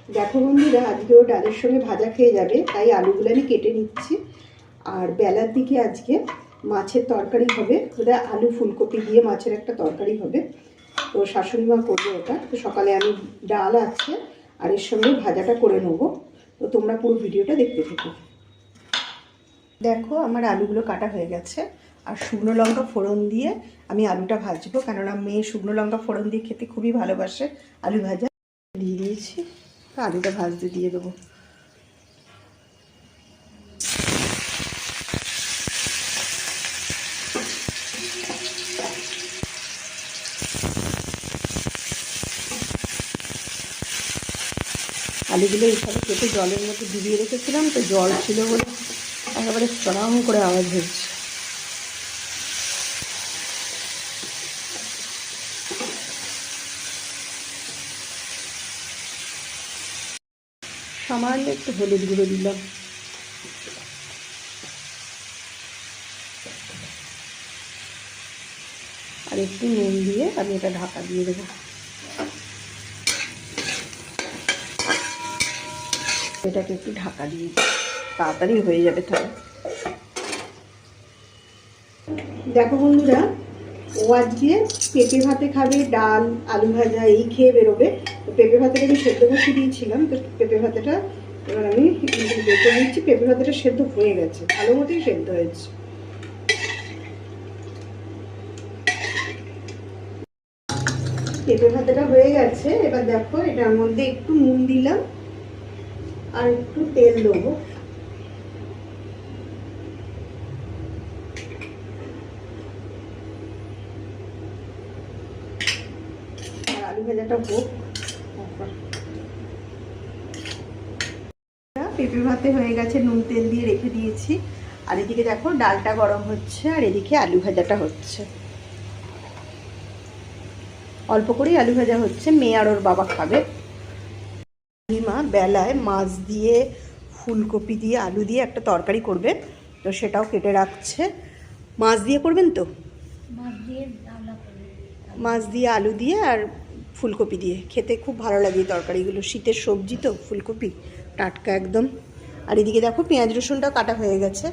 দেখো বন্ধুরা, আজকেও ডালের সঙ্গে ভাজা খেয়ে যাবে, তাই আলুগুলো আমি কেটে নিচ্ছি। আর বেলার দিকে আজকে মাছের তরকারি হবে, ওটা আলু ফুলকপি দিয়ে মাছের একটা তরকারি হবে। তো শাশুড়ি মা করবে ওটা। তো সকালে আমি ডাল আছে আর এর সঙ্গে ভাজাটা করে নেবো। তো তোমরা পুরো ভিডিওটা দেখতে থাকো। দেখো আমার আলুগুলো কাটা হয়ে গেছে, আর শুকনো লঙ্কা ফোড়ন দিয়ে আমি আলুটা ভাজবো, কেননা মেয়ে শুকনো লঙ্কা ফোড়ন দিয়ে খেতে খুবই ভালোবাসে। আলু ভাজা দিয়ে দিয়েছি, আলুটা ভাজতে দিয়ে দেবো। আলুগুলো এইভাবে কেটে জলের মধ্যে ডুবিয়ে রেখেছিলাম, তো জল ছিল বলে একেবারে চড়াম করে আওয়াজ হচ্ছে। সামান্য একটু হলুদ গুঁড়ো দিলাম, আর একটু নুন দিয়ে আমি এটা ঢাকা দিয়ে দেবো। এটাকে একটু ঢাকা দিয়ে তাড়াতাড়ি হয়ে যাবে তাহলে। দেখো বন্ধুরা, ও আজকে পেঁপে ভাতে খাবে, ডাল আলু ভাজা এই খেয়ে বেরোবে। তো পেঁপে ভাতেটা আমি সেদ্ধ বসিয়ে দিয়েছিলাম, তো পেঁপে ভাতেটা এবার আমি বের করে নিচ্ছি। পেঁপে ভাতেটা সেদ্ধ হয়ে গেছে, ভালো মতোই সেদ্ধ হয়েছে। পেঁপে ভাতেটা হয়ে গেছে। এবার দেখো এটার মধ্যে একটু নুন দিলাম আর একটু তেল দেবো। আর আলু ভাজাটা হোক। পেঁপে ভাতে হয়ে গেছে, নুন তেল দিয়ে রেখে দিয়েছি। আর এদিকে দেখো ডালটা গরম হচ্ছে, আর এদিকে আলু ভাজাটা হচ্ছে। অল্প করেই আলু ভাজা হচ্ছে, মেয়ে আর ওর বাবা খাবে। মা বেলায় মাছ দিয়ে ফুলকপি দিয়ে আলু দিয়ে একটা তরকারি করবে, তো সেটাও কেটে রাখছে। মাছ দিয়ে করবেন তো? মাছ দিয়ে আলু দিয়ে আর ফুলকপি দিয়ে খেতে খুব ভালো লাগে এই তরকারিগুলো। শীতের সবজি তো, ফুলকপি টাটকা একদম। আর এদিকে দেখো পেঁয়াজ রসুনটাও কাটা হয়ে গেছে।